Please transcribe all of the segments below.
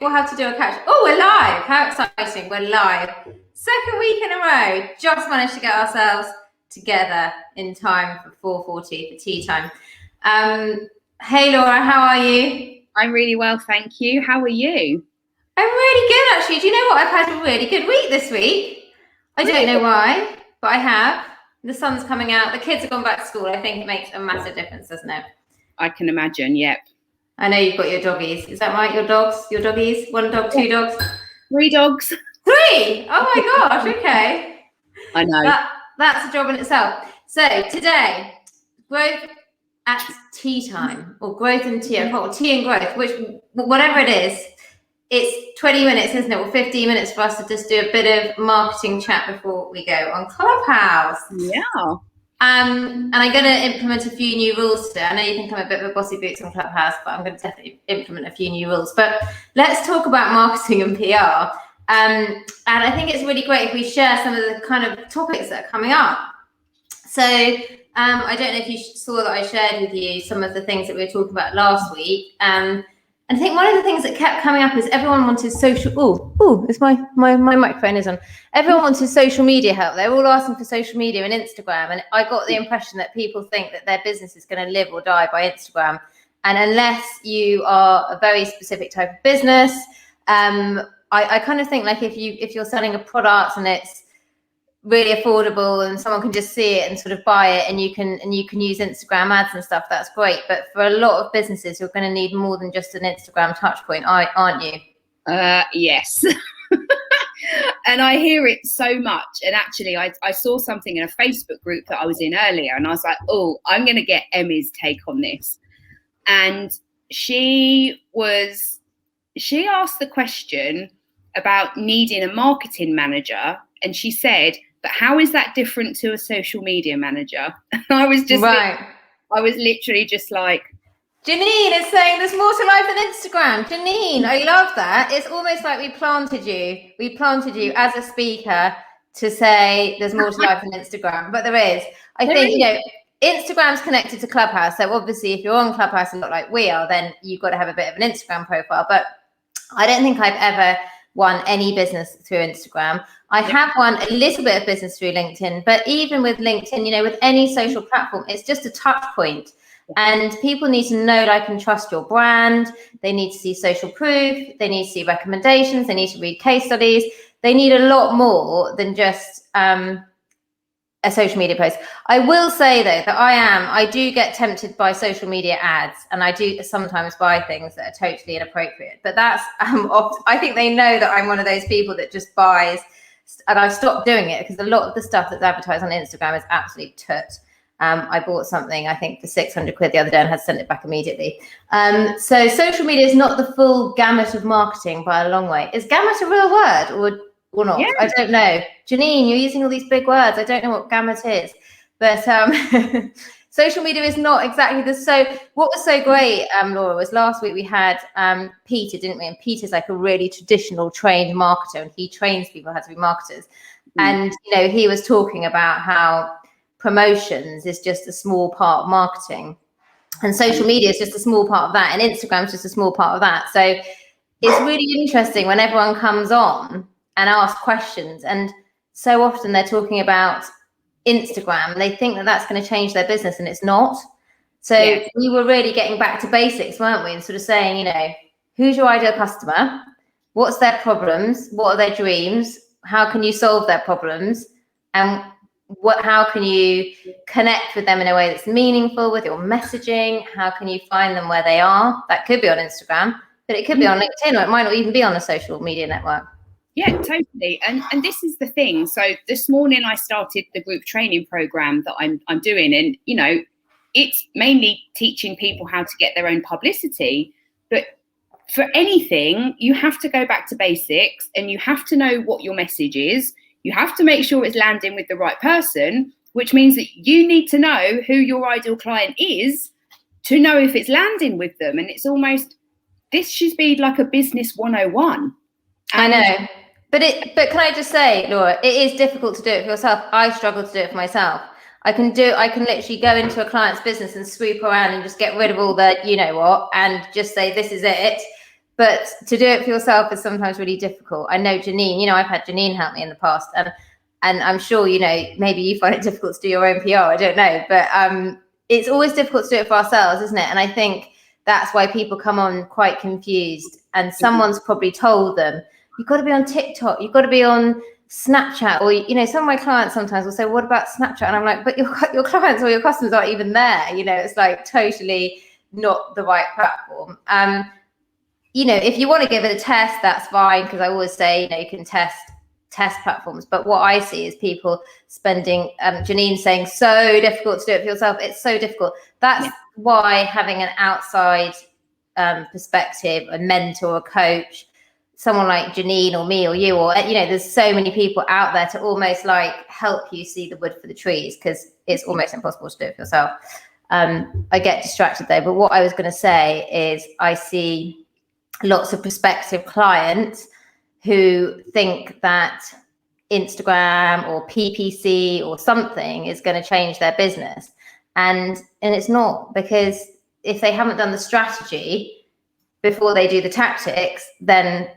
We'll have to do a catch. Oh, we're live. How exciting. We're live. Second week in a row. Just managed to get ourselves together in time for 4:40 for tea time. Hey, Laura, how are you? I'm really well, thank you. How are you? I'm really good, actually. Do you know what? I've had a really good week this week. I don't know why, but I have. The sun's coming out. The kids have gone back to school. I think it makes a massive difference, doesn't it? I can imagine, yep. I know you've got your doggies. Is that right? Your dogs? Your doggies? One dog, two dogs? 3 dogs. 3! Oh my gosh, okay. I know. That's a job in itself. So today, growth at tea time, or growth and tea, or tea and growth, which, whatever it is, it's 20 minutes, isn't it? Or 15 minutes for us to just do a bit of marketing chat before we go on Clubhouse. Yeah. And I'm going to implement a few new rules today. I know you think I'm a bit of a bossy boots on Clubhouse, but I'm going to definitely implement a few new rules. But let's talk about marketing and PR. And I think it's really great if we share some of the kind of topics that are coming up. So I don't know if you saw that I shared with you some of the things that we were talking about last week. And I think one of the things that kept coming up is everyone wanted social. It's my microphone is on. Everyone wanted social media help. They're all asking for social media and Instagram. And I got the impression that people think that their business is going to live or die by Instagram. And unless you are a very specific type of business, I kind of think like if you're selling a product and it's really affordable and someone can just see it and sort of buy it and you can use Instagram ads and stuff, that's great. But for a lot of businesses, you're going to need more than just an Instagram touch point, aren't you? Yes. And I hear it so much. And actually, I saw something in a Facebook group that I was in earlier, and I was like, oh, I'm going to get Emmy's take on this. And she asked the question about needing a marketing manager, and she said, but how is that different to a social media manager? I was just I was literally just like, Janine is saying there's more to life than Instagram. Janine, I love that. It's almost like we planted you as a speaker to say there's more to life than Instagram, but there is. I think, Instagram's connected to Clubhouse. So obviously if you're on Clubhouse and not like we are, then you've got to have a bit of an Instagram profile. But I don't think I've ever won any business through Instagram. I have won a little bit of business through LinkedIn, but even with LinkedIn, with any social platform, it's just a touch point. And people need to know, like, and trust your brand. They need to see social proof. They need to see recommendations. They need to read case studies. They need a lot more than just a social media post. I will say though that I do get tempted by social media ads, and I do sometimes buy things that are totally inappropriate. But that's I think they know that I'm one of those people that just buys, and I stopped doing it because a lot of the stuff that's advertised on Instagram is absolute tut. I bought something, I think, for 600 quid the other day and had sent it back immediately. So social media is not the full gamut of marketing by a long way. Is gamut a real word or not? Yeah. I don't know. Janine, you're using all these big words. I don't know what gamut is. But social media is not exactly this. So what was so great, Laura, was last week we had Peter, didn't we? And Peter's like a really traditional trained marketer, and he trains people how to be marketers. And, he was talking about how promotions is just a small part of marketing, and social media is just a small part of that, and Instagram is just a small part of that. So it's really interesting when everyone comes on and asks questions, and so often they're talking about Instagram. They think that that's going to change their business, and it's not. So we were really getting back to basics, weren't we? And sort of saying, who's your ideal customer? What's their problems? What are their dreams? How can you solve their problems? And how can you connect with them in a way that's meaningful with your messaging? How can you find them where they are? That could be on Instagram, but it could be on LinkedIn, or it might not even be on a social media network. Yeah, totally. And this is the thing. So this morning I started the group training program that I'm doing, and it's mainly teaching people how to get their own publicity. But for anything, you have to go back to basics, and you have to know what your message is. You have to make sure it's landing with the right person, which means that you need to know who your ideal client is to know if it's landing with them. And it's almost, this should be like a business 101. I know. But can I just say, Laura, it is difficult to do it for yourself. I struggle to do it for myself. I can literally go into a client's business and swoop around and just get rid of all the, and just say, this is it. but to do it for yourself is sometimes really difficult. I know Janine, I've had Janine help me in the past, and I'm sure, maybe you find it difficult to do your own PR, I don't know, but it's always difficult to do it for ourselves, isn't it? And I think that's why people come on quite confused, and someone's probably told them, you've got to be on TikTok, you've got to be on Snapchat, or, some of my clients sometimes will say, what about Snapchat? And I'm like, but your clients or your customers aren't even there. It's like totally not the right platform. If you want to give it a test, that's fine, because I always say, you can test platforms. But what I see is people spending, Janine saying, so difficult to do it for yourself. It's so difficult. That's why having an outside perspective, a mentor, a coach, someone like Janine or me or you, or, there's so many people out there to almost like help you see the wood for the trees, because it's almost impossible to do it for yourself. I get distracted though, but what I was going to say is I see lots of prospective clients who think that Instagram or PPC or something is going to change their business. And it's not, because if they haven't done the strategy before they do the tactics, then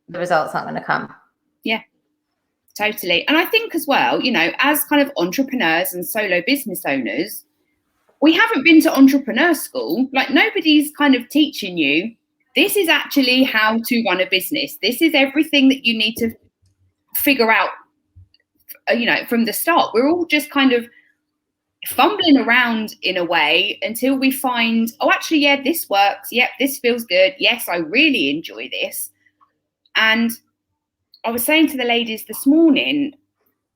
the results aren't going to come. Yeah, totally. And I think as well, as kind of entrepreneurs and solo business owners, we haven't been to entrepreneur school. Like, nobody's kind of teaching you, this is actually how to run a business. This is everything that you need to figure out, from the start. We're all just kind of fumbling around in a way until we find, oh, actually, yeah, this works. Yep, this feels good. Yes, I really enjoy this. And I was saying to the ladies this morning,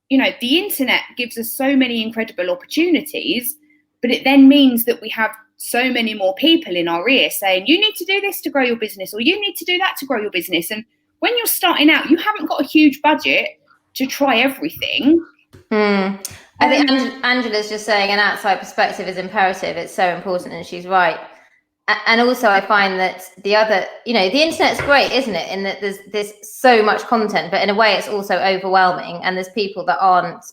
the internet gives us so many incredible opportunities, but it then means that we have so many more people in our ear saying, you need to do this to grow your business, or you need to do that to grow your business. And when you're starting out, you haven't got a huge budget to try everything. I think Angela's just saying an outside perspective is imperative. It's so important, and she's right. And also I find that the internet's great, isn't it? In that there's so much content, but in a way it's also overwhelming, and there's people that aren't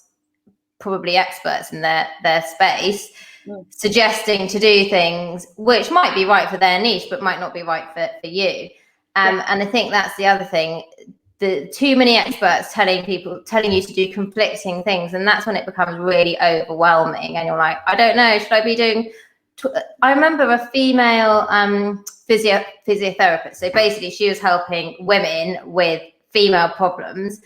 probably experts in their space suggesting to do things which might be right for their niche, but might not be right for you. And I think that's the other thing. The too many experts telling you to do conflicting things, and that's when it becomes really overwhelming. And you're like, I don't know, should I be doing? I remember a female physiotherapist. So basically, she was helping women with female problems.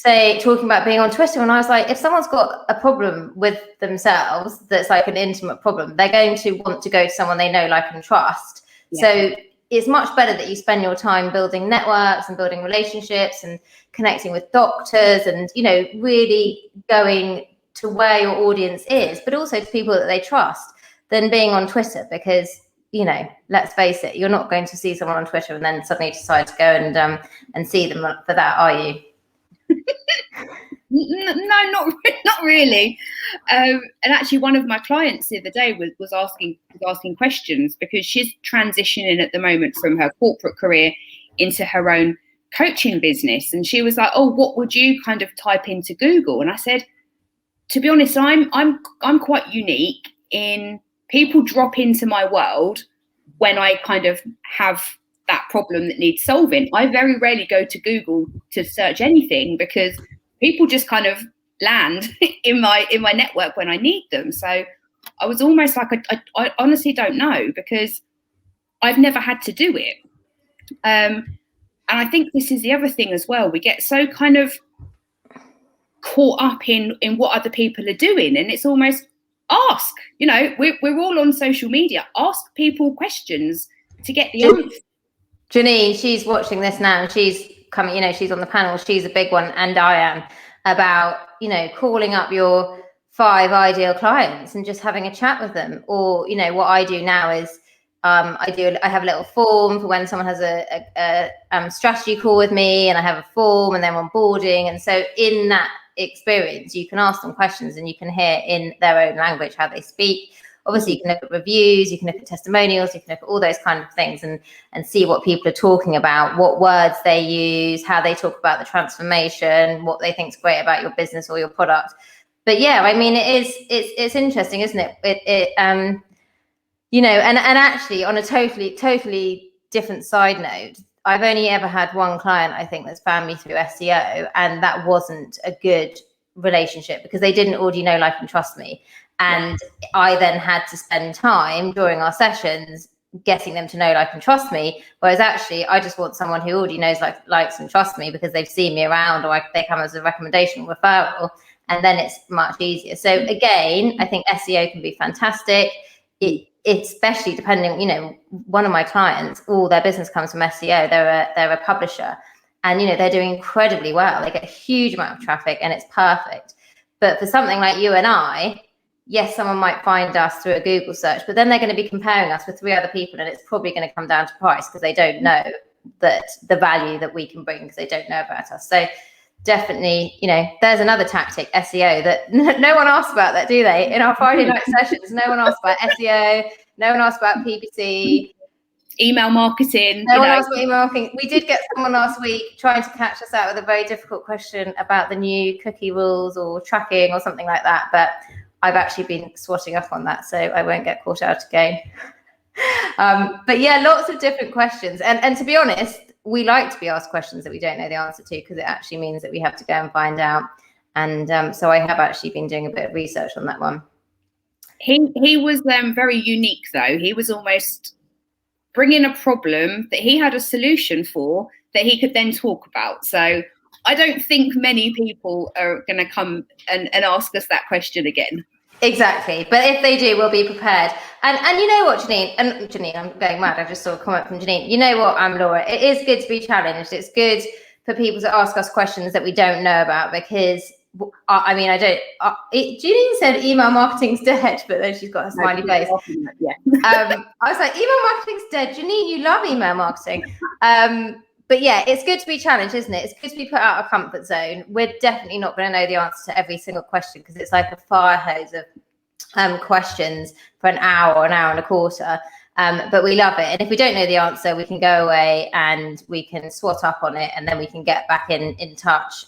Talking about being on Twitter, and I was like, if someone's got a problem with themselves that's like an intimate problem, they're going to want to go to someone they know, like, and trust. So it's much better that you spend your time building networks and building relationships and connecting with doctors and, really going to where your audience is, but also to people that they trust, than being on Twitter. Because, let's face it, you're not going to see someone on Twitter and then suddenly decide to go and see them for that, are you? No, not really. And actually, one of my clients the other day was asking questions, because she's transitioning at the moment from her corporate career into her own coaching business, and she was like, "Oh, what would you kind of type into Google?" And I said, to be honest, I'm quite unique in people drop into my world when I kind of have that problem that needs solving. I very rarely go to Google to search anything, because people just kind of land in my network when I need them. So I was almost like, I honestly don't know, because I've never had to do it. And I think this is the other thing as well. We get so kind of caught up in what other people are doing, and it's almost ask, we're all on social media, ask people questions to get the answer. Janine, she's watching this now, and she's coming, she's on the panel. She's a big one, and I am, about, calling up your 5 ideal clients and just having a chat with them. Or, what I do now is I have a little form for when someone has a strategy call with me, and I have a form, and then onboarding. And so in that experience, you can ask them questions, and you can hear in their own language how they speak. Obviously, you can look at reviews, you can look at testimonials, you can look at all those kind of things, and see what people are talking about, what words they use, how they talk about the transformation, what they think is great about your business or your product. But yeah, I mean, it's interesting, isn't it? And actually, on a totally different side note, I've only ever had one client, I think, that's found me through SEO, and that wasn't a good relationship because they didn't already know, like, and trust me. And I then had to spend time during our sessions getting them to know, like, and trust me. Whereas actually, I just want someone who already knows, like, likes and trusts me because they've seen me around, or they come as a recommendation or referral, and then it's much easier. So again, I think SEO can be fantastic. Especially depending, you know, one of my clients, all their business comes from SEO. They're a publisher, and, you know, they're doing incredibly well. They get a huge amount of traffic, and it's perfect. But for something like you and I, yes, someone might find us through a Google search, but then they're going to be comparing us with 3 other people, and it's probably going to come down to price because they don't know that the value that we can bring, because they don't know about us. So definitely, you know, there's another tactic, SEO, that no one asks about that, do they? In our Friday night sessions, no one asks about SEO, no one asks about PPC. Email marketing. No one asked about email marketing. We did get someone last week trying to catch us out with a very difficult question about the new cookie rules or tracking or something like that, but I've actually been swatting up on that, so I won't get caught out again. But yeah, lots of different questions. And to be honest, we like to be asked questions that we don't know the answer to, because it actually means that we have to go and find out. And so I have actually been doing a bit of research on that one. He was very unique, though. He was almost bringing a problem that he had a solution for that he could then talk about. So I don't think many people are going to come and ask us that question again. Exactly. But if they do, we'll be prepared. And you know what, Janine, I'm going mad. I just saw a comment from Janine. You know what, Laura, it is good to be challenged. It's good for people to ask us questions that we don't know about, because I mean, Janine said email marketing's dead, but then she's got a smiley face. Yeah. I was like, email marketing's dead. Janine, you love email marketing. But yeah, it's good to be challenged, isn't it? It's good to be put out of comfort zone. We're definitely not going to know the answer to every single question, because it's like a fire hose of questions for an hour and a quarter. But we love it. And if we don't know the answer, we can go away and we can swat up on it, and then we can get back in touch.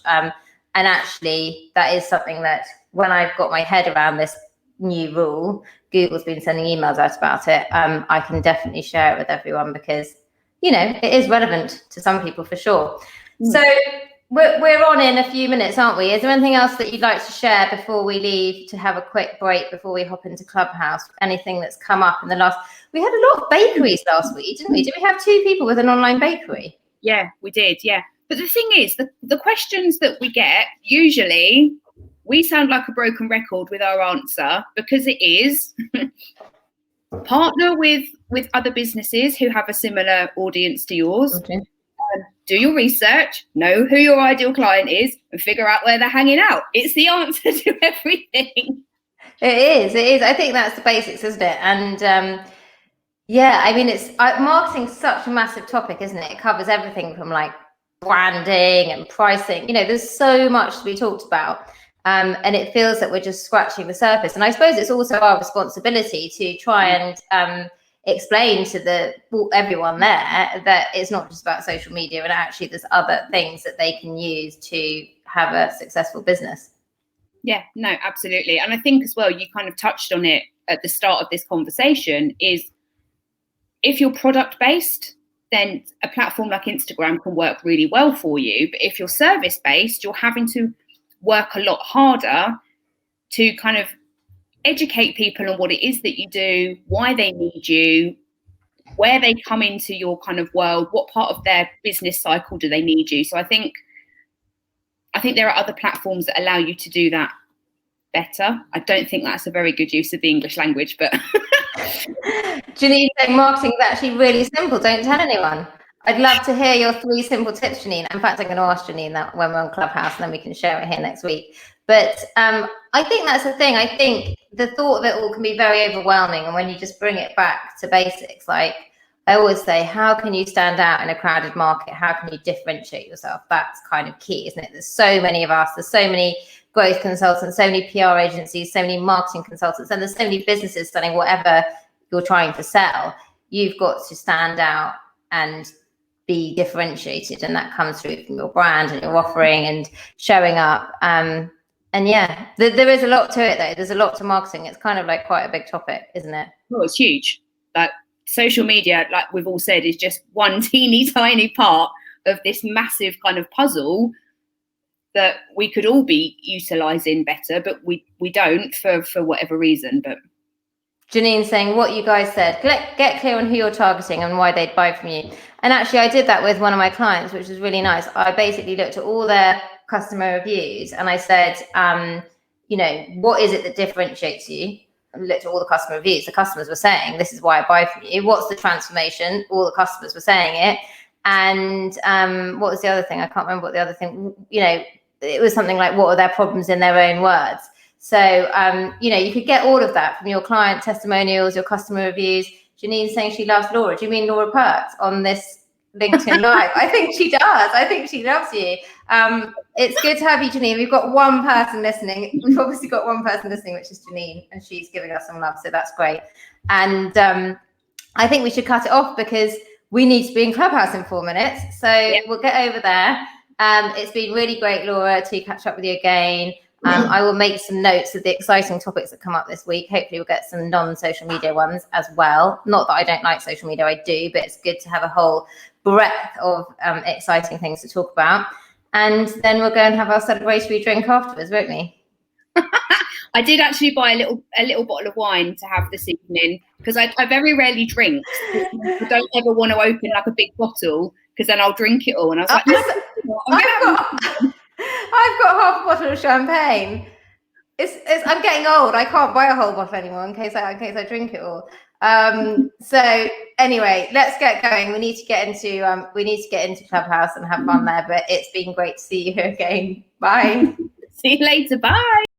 And actually, that is something that when I've got my head around this new rule, Google's been sending emails out about it. I can definitely share it with everyone, because, you know, it is relevant to some people for sure. So we're on in a few minutes, aren't we? Is there anything else that you'd like to share before we leave to have a quick break before we hop into Clubhouse? Anything that's come up in the last... We had a lot of bakeries last week, didn't we? Did we have 2 people with an online bakery? Yeah, we did. Yeah. But the thing is, the questions that we get, usually we sound like a broken record with our answer, because it is partner with other businesses who have a similar audience to yours. Okay. Do your research, know who your ideal client is, and figure out where they're hanging out. It's the answer to everything. It is. I think that's the basics, isn't it? And yeah, I mean, marketing's such a massive topic, isn't it? It covers everything from, like, branding and pricing. You know, there's so much to be talked about. And it feels that we're just scratching the surface. And I suppose it's also our responsibility to try and explain to everyone there that it's not just about social media, and actually there's other things that they can use to have a successful business. Yeah, no, absolutely. And I think as well, you kind of touched on it at the start of this conversation, is if you're product based, then a platform like Instagram can work really well for you. But if you're service based, you're having to work a lot harder to kind of educate people on what it is that you do, why they need you, where they come into your kind of world, what part of their business cycle do they need you. So I think there are other platforms that allow you to do that better. I don't think that's a very good use of the English language, but Janine saying marketing is actually really simple. Don't tell anyone. I'd love to hear your 3 simple tips, Janine. In fact, I'm going to ask Janine that when we're on Clubhouse, and then we can share it here next week. But I think that's the thing. I think the thought of it all can be very overwhelming. And when you just bring it back to basics, like I always say, how can you stand out in a crowded market? How can you differentiate yourself? That's kind of key, isn't it? There's so many of us. There's so many growth consultants, so many PR agencies, so many marketing consultants, and there's so many businesses selling whatever you're trying to sell. You've got to stand out and be differentiated, and that comes through from your brand and your offering and showing up. And yeah, there is a lot to it, though. There's a lot to marketing. It's kind of like quite a big topic, isn't it? Well, it's huge. Like social media, like we've all said, is just one teeny tiny part of this massive kind of puzzle that we could all be utilising better, but we don't for whatever reason. But Janine saying what you guys said, get clear on who you're targeting and why they'd buy from you. And actually I did that with one of my clients, which was really nice. I basically looked at all their customer reviews and I said, you know, what is it that differentiates you? And looked at all the customer reviews. The customers were saying, this is why I buy from you. What's the transformation? All the customers were saying it. And what was the other thing? I can't remember what the other thing, you know, it was something like, what are their problems in their own words? So, you know, you could get all of that from your client testimonials, your customer reviews. Janine saying she loves Laura. Do you mean Laura Perks on this LinkedIn Live? I think she does. I think she loves you. It's good to have you, Janine. We've got one person listening. We've obviously got one person listening, which is Janine, and she's giving us some love. So that's great. And I think we should cut it off because we need to be in Clubhouse in 4 minutes. So we'll get over there. It's been really great, Laura, to catch up with you again. I will make some notes of the exciting topics that come up this week. Hopefully we'll get some non-social media ones as well. Not that I don't like social media, I do, but it's good to have a whole breadth of exciting things to talk about. And then we'll go and have our celebratory drink afterwards, won't we? I did actually buy a little bottle of wine to have this evening because I very rarely drink. I don't ever want to open like a big bottle because then I'll drink it all. And I was like, I've got half a bottle of champagne. I'm getting old. I can't buy a whole bottle anymore in case I drink it all. So anyway, let's get going. We need to get into Clubhouse and have fun there. But it's been great to see you here again. Bye. See you later. Bye.